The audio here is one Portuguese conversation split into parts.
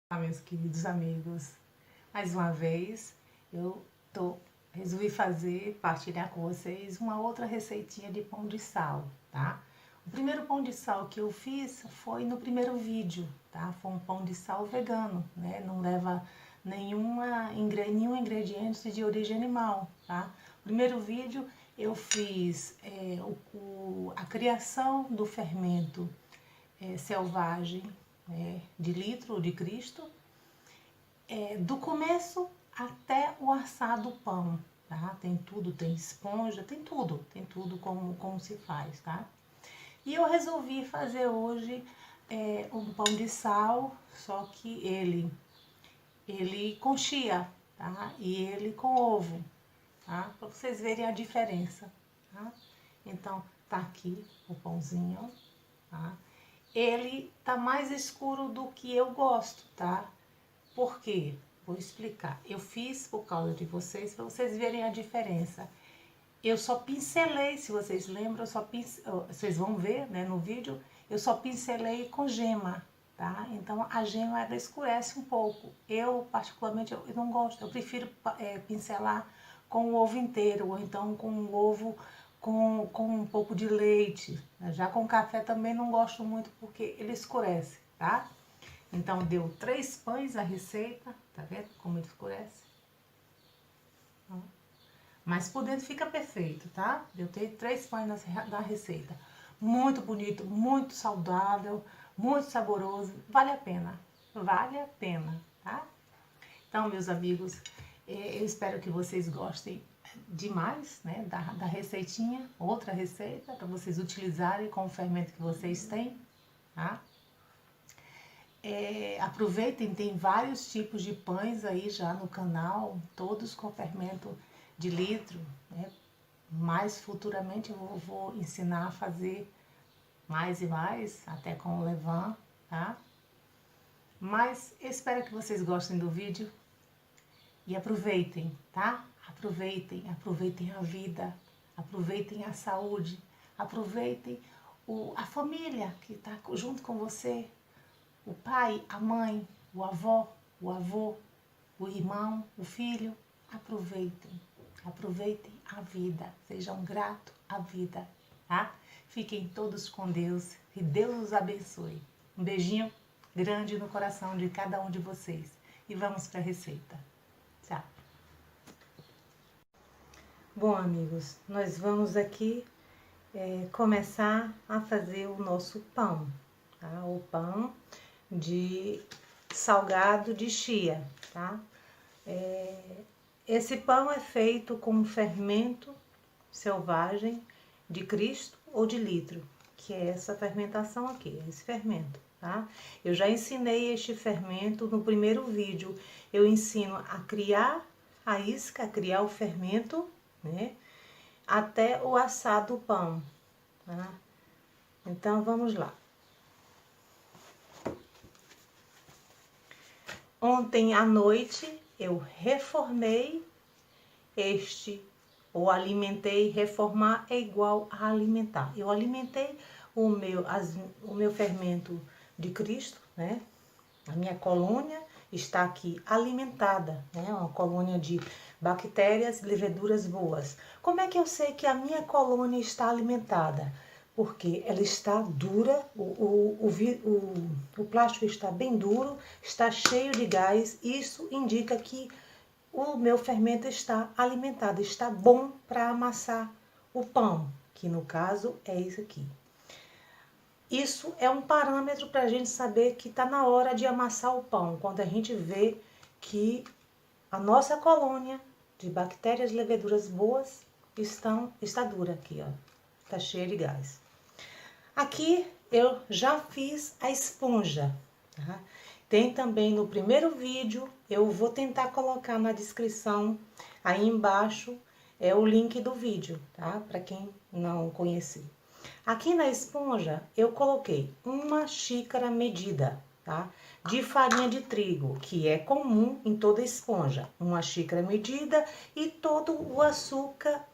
Olá, meus queridos amigos, mais uma vez eu resolvi partilhar com vocês uma outra receitinha de pão de sal, tá? O primeiro pão de sal que eu fiz foi no primeiro vídeo, tá? Foi um pão de sal vegano, né? Não leva nenhum ingrediente de origem animal, tá? No primeiro vídeo eu fiz a criação do fermento selvagem, de litro de Cristo, do começo até o assar do pão, tá? Tem tudo, tem esponja, tem tudo como se faz, tá? E eu resolvi fazer hoje um pão de sal, só que ele com chia, tá? E ele com ovo, tá? Para vocês verem a diferença, tá? Então, tá aqui o pãozinho, tá? Ele tá mais escuro do que eu gosto, tá? Por quê? Vou explicar. Eu fiz por causa de vocês, para vocês verem a diferença. Eu só pincelei, se vocês lembram, vocês vão ver, né, no vídeo, eu só pincelei com gema, tá? Então a gema ela escurece um pouco. Eu particularmente eu não gosto, eu prefiro pincelar com o ovo inteiro, ou então com o ovo com um pouco de leite. Já com café também não gosto muito porque ele escurece, tá? Então deu 3 pães a receita, tá vendo como ele escurece? Mas por dentro fica perfeito, tá? Deu 3 pães da receita. Muito bonito, muito saudável, muito saboroso, vale a pena, tá? Então, meus amigos, eu espero que vocês gostem demais, né, da receitinha, outra receita para vocês utilizarem com o fermento que vocês têm, tá? Aproveitem, tem vários tipos de pães aí já no canal, todos com fermento de litro, né? Mas futuramente eu vou ensinar a fazer mais e mais, até com o levain, tá? Mas eu espero que vocês gostem do vídeo e aproveitem, tá? Aproveitem a vida, aproveitem a saúde, aproveitem a família que está junto com você, o pai, a mãe, o avô, o irmão, o filho. Aproveitem a vida, sejam gratos à vida, tá? Fiquem todos com Deus e Deus os abençoe. Um beijinho grande no coração de cada um de vocês e vamos para a receita. Tchau! Bom, amigos, nós vamos aqui começar a fazer o nosso pão, tá? O pão de salgado de chia, tá? Esse pão é feito com fermento selvagem de Cristo ou de litro, que é essa fermentação aqui, esse fermento, tá? Eu já ensinei este fermento no primeiro vídeo. Eu ensino a criar a isca, a criar o fermento, né? Até o assar do pão, tá? Então, vamos lá. Ontem à noite eu reformei ou alimentei. Reformar é igual a alimentar. Eu alimentei o meu fermento de Cristo, né? A minha colônia está aqui alimentada, né? Uma colônia de bactérias, leveduras boas. Como é que eu sei que a minha colônia está alimentada? Porque ela está dura, o plástico está bem duro, está cheio de gás. Isso indica que o meu fermento está alimentado, está bom para amassar o pão, que no caso é isso aqui. Isso é um parâmetro para a gente saber que está na hora de amassar o pão, quando a gente vê que a nossa colônia de bactérias e leveduras boas está dura aqui, ó, está cheia de gás. Aqui eu já fiz a esponja, tá? Tem também no primeiro vídeo, eu vou tentar colocar na descrição, aí embaixo é o link do vídeo, tá? Para quem não conhecer. Aqui na esponja eu coloquei 1 xícara medida, tá? De farinha de trigo, que é comum em toda esponja. 1 xícara medida e todo o açúcar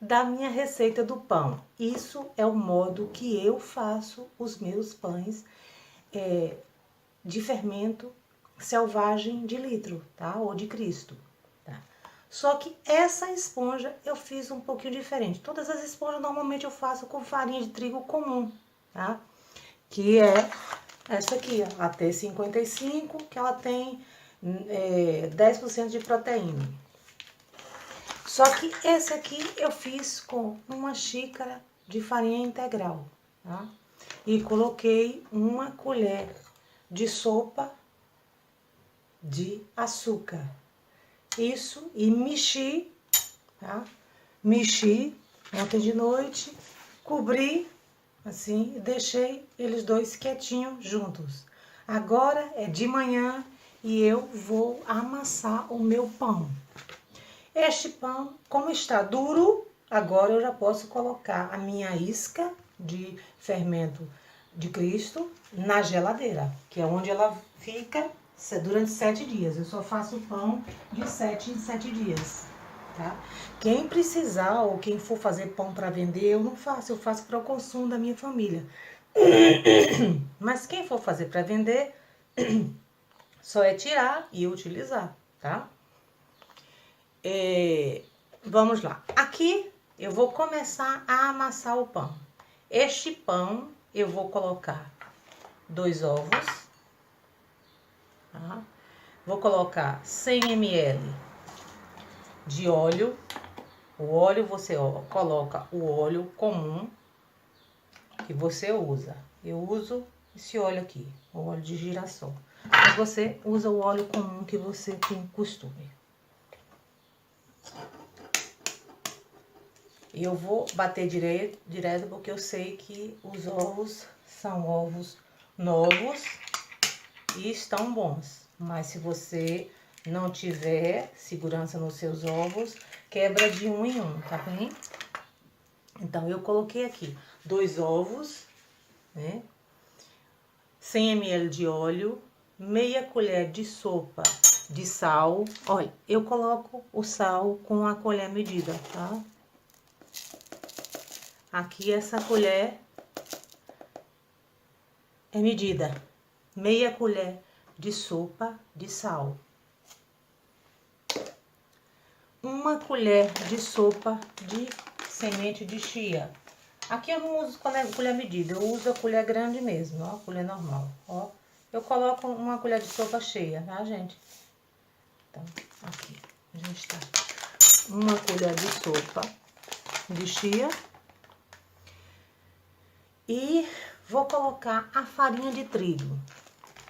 da minha receita do pão. Isso é o modo que eu faço os meus pães de fermento selvagem de litro, tá? Ou de Cristo, tá? Só que essa esponja eu fiz um pouquinho diferente. Todas as esponjas normalmente eu faço com farinha de trigo comum, tá? Que é essa aqui, ó, a T55, que ela tem 10% de proteína. Só que esse aqui eu fiz com uma xícara de farinha integral, tá? E coloquei uma colher de sopa de açúcar. Isso, e mexi, tá? Mexi ontem de noite, cobri assim e deixei eles dois quietinhos juntos. Agora é de manhã e eu vou amassar o meu pão. Este pão, como está duro, agora eu já posso colocar a minha isca de fermento de Cristo na geladeira, que é onde ela fica durante 7 dias. Eu só faço pão de 7 em 7 dias, tá? Quem precisar ou quem for fazer pão para vender, eu não faço, eu faço para o consumo da minha família. Mas quem for fazer para vender, só é tirar e utilizar, tá? Vamos lá. Aqui eu vou começar a amassar o pão. Este pão eu vou colocar 2 ovos, tá? Vou colocar 100 ml de óleo. O óleo você coloca o óleo comum que você usa. Eu uso esse óleo aqui, o óleo de girassol. Mas você usa o óleo comum que você tem costume. E eu vou bater direto porque eu sei que os ovos são ovos novos e estão bons. Mas se você não tiver segurança nos seus ovos, quebra de um em um, tá bem? Então, eu coloquei aqui 2 ovos, né? 100 ml de óleo, meia colher de sopa de sal. Olha, eu coloco o sal com a colher medida, tá? Aqui essa colher é medida, meia colher de sopa de sal. Uma colher de sopa de semente de chia. Aqui eu não uso colher medida, eu uso a colher grande mesmo, ó, colher normal, ó. Eu coloco uma colher de sopa cheia, tá, gente? Então, aqui, a gente tá. Uma colher de sopa de chia. E vou colocar a farinha de trigo,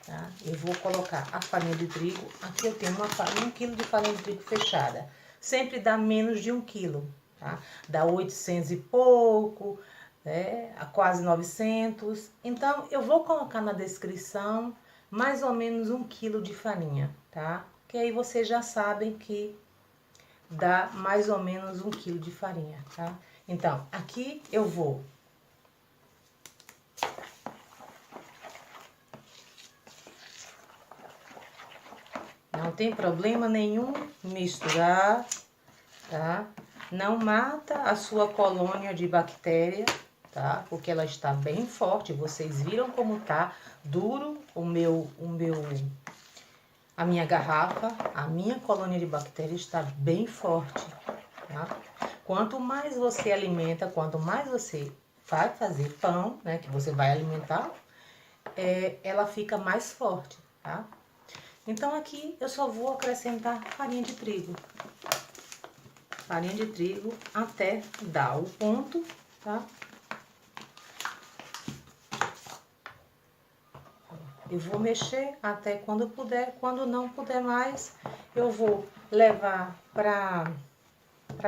tá? Eu vou colocar a farinha de trigo. Aqui eu tenho 1 quilo de farinha de trigo fechada. Sempre dá menos de 1 quilo, tá? Dá 800 e pouco, né? A quase 900. Então, eu vou colocar na descrição mais ou menos 1 quilo de farinha, tá? Que aí vocês já sabem que dá mais ou menos 1 quilo de farinha, tá? Então, aqui eu vou... Não tem problema nenhum misturar, tá? Não mata a sua colônia de bactéria, tá? Porque ela está bem forte. Vocês viram como tá duro a minha garrafa. A minha colônia de bactéria está bem forte, tá? Quanto mais você alimenta, quanto mais você vai fazer pão, né? Que você vai alimentar, ela fica mais forte, tá? Então, aqui eu só vou acrescentar farinha de trigo. Farinha de trigo até dar o ponto, tá? Eu vou mexer até quando puder. Quando não puder mais, eu vou levar pra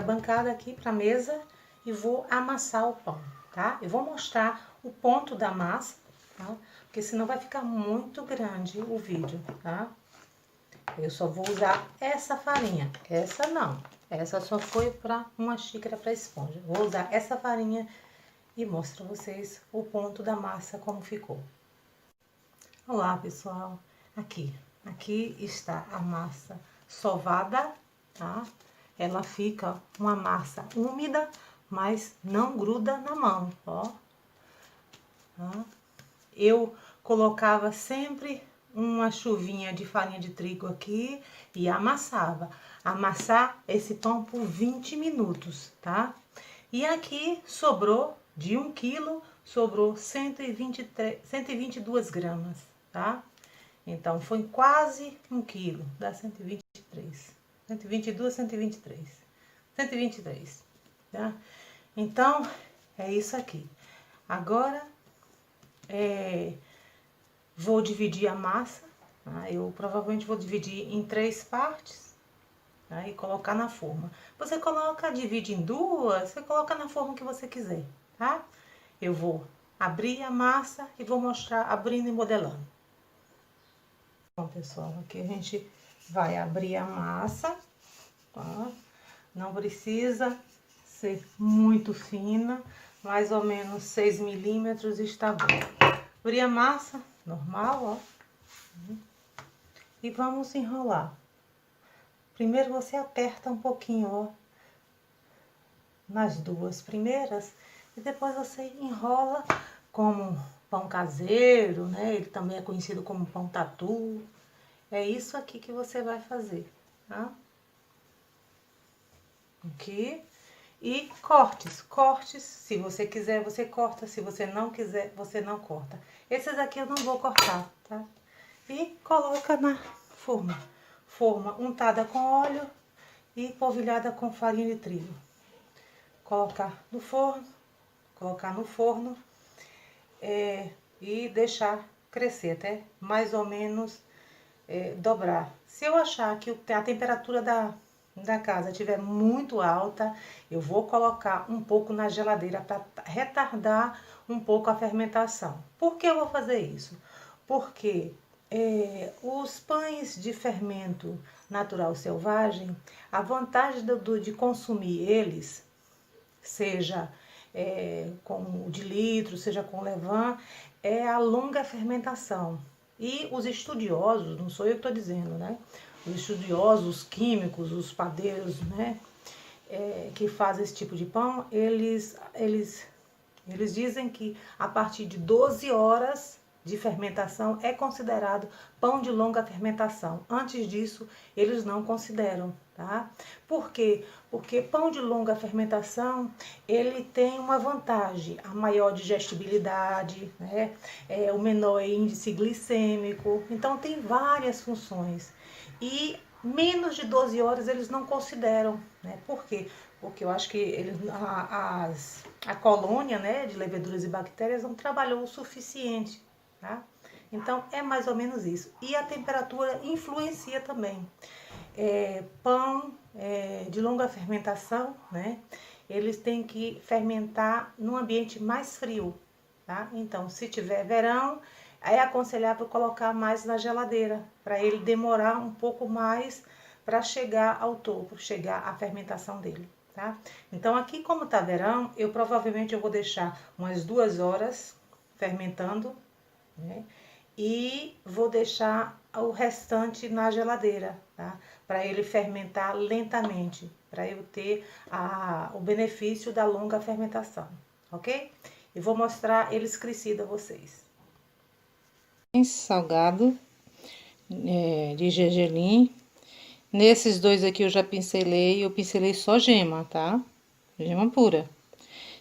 bancada aqui, pra mesa, e vou amassar o pão, tá? Eu vou mostrar o ponto da massa, tá? Porque senão vai ficar muito grande o vídeo, tá? Eu só vou usar essa farinha, essa não. Essa só foi para 1 xícara para esponja. Vou usar essa farinha e mostro pra vocês o ponto da massa, como ficou. Olá, pessoal. Aqui está a massa sovada, tá? Ela fica uma massa úmida, mas não gruda na mão, ó. Tá? Eu colocava sempre uma chuvinha de farinha de trigo aqui e amassava. Amassar esse pão por 20 minutos, tá? E aqui sobrou, de 1 quilo, sobrou 122 gramas, tá? Então, foi quase 1 quilo, dá 123. 122, 123. 123, tá? Então, é isso aqui. Agora, vou dividir a massa, tá? Eu provavelmente vou dividir em 3 partes, tá? E colocar na forma. Você coloca, divide em 2, você coloca na forma que você quiser, tá? Eu vou abrir a massa e vou mostrar abrindo e modelando. Bom, pessoal, aqui a gente vai abrir a massa, tá? Não precisa ser muito fina, mais ou menos 6 milímetros está bom. Abrir a massa, normal, ó. E vamos enrolar. Primeiro você aperta um pouquinho, ó, nas 2 primeiras, e depois você enrola como pão caseiro, né? Ele também é conhecido como pão tatu. É isso aqui que você vai fazer, tá? Aqui. E cortes, se você quiser você corta, se você não quiser você não corta. Esses aqui eu não vou cortar, tá? E coloca na forma. Forma untada com óleo e polvilhada com farinha de trigo. Colocar no forno, e deixar crescer até mais ou menos dobrar. Se eu achar que a temperatura da casa estiver muito alta, eu vou colocar um pouco na geladeira para retardar um pouco a fermentação. Por que eu vou fazer isso? Porque os pães de fermento natural selvagem, a vantagem de consumir eles, seja com de litro, seja com levain, é a longa fermentação. E os estudiosos, não sou eu que estou dizendo, né? Os estudiosos, os químicos, os padeiros, né? Que fazem esse tipo de pão, eles dizem que a partir de 12 horas de fermentação é considerado pão de longa fermentação. Antes disso, eles não consideram, tá? Por quê? Porque pão de longa fermentação, ele tem uma vantagem, a maior digestibilidade, né? O menor índice glicêmico, então tem várias funções. E menos de 12 horas eles não consideram, né? Por quê? Porque eu acho que a colônia, né, de leveduras e bactérias não trabalhou o suficiente, tá? Então, é mais ou menos isso. E a temperatura influencia também. Pão de longa fermentação, né, eles têm que fermentar num ambiente mais frio, tá? Então, se tiver verão, é aconselhável colocar mais na geladeira, para ele demorar um pouco mais para chegar ao topo, chegar à fermentação dele, tá? Então, aqui como tá verão, eu vou deixar umas 2 horas fermentando, né? E vou deixar o restante na geladeira, tá? Para ele fermentar lentamente, para eu ter o benefício da longa fermentação, ok? E vou mostrar eles crescidos a vocês. Salgado de gergelim. Nesses 2 aqui eu já pincelei, eu pincelei só gema, tá? Gema pura.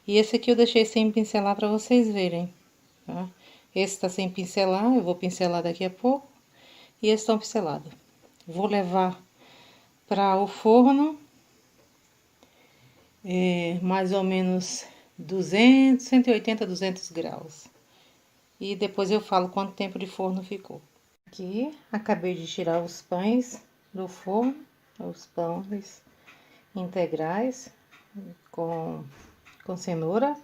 E esse aqui eu deixei sem pincelar para vocês verem, tá? Esse tá sem pincelar, eu vou pincelar daqui a pouco. E esse tá pincelado. Vou levar para o forno, mais ou menos 180, 200 graus. E depois eu falo quanto tempo de forno ficou. Aqui, acabei de tirar os pães do forno, os pães integrais com cenoura.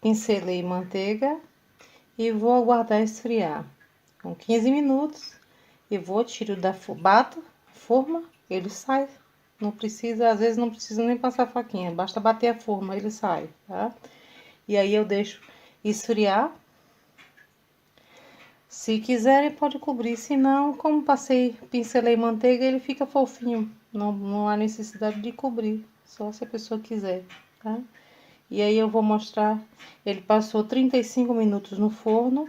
Pincelei manteiga e vou aguardar esfriar com 15 minutos. E vou, tiro bato a forma, ele sai. Não precisa, às vezes não precisa nem passar faquinha, basta bater a forma, ele sai, tá? E aí eu deixo esfriar. Se quiserem, pode cobrir. Se não, como pincelei manteiga, ele fica fofinho. Não há necessidade de cobrir, só se a pessoa quiser, tá? E aí eu vou mostrar, ele passou 35 minutos no forno.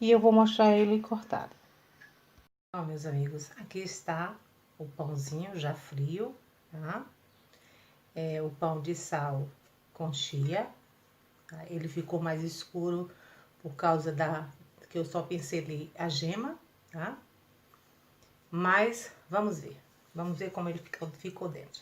e eu vou mostrar ele cortado. Ó, meus amigos, aqui está o pãozinho já frio, tá? É o pão de sal com chia, tá? Ele ficou mais escuro por causa que eu só pincelei a gema, tá? Mas vamos ver como ele ficou dentro.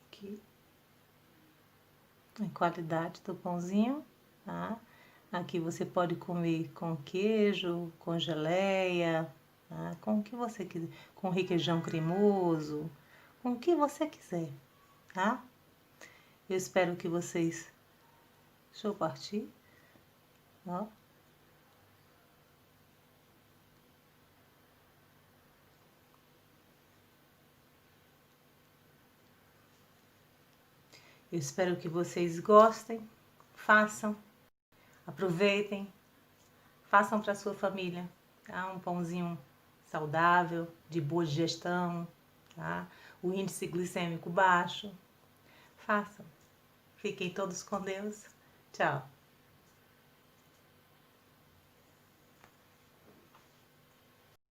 Aqui a qualidade do pãozinho, tá? Aqui você pode comer com queijo, com geleia, tá? Com o que você quiser, com requeijão cremoso, com o que você quiser, tá? Eu espero que vocês... Deixa eu partir, ó. Eu espero que vocês gostem, façam, aproveitem, façam para sua família, tá? Um pãozinho saudável, de boa digestão, tá? O índice glicêmico baixo. Façam. Fiquem todos com Deus. Tchau.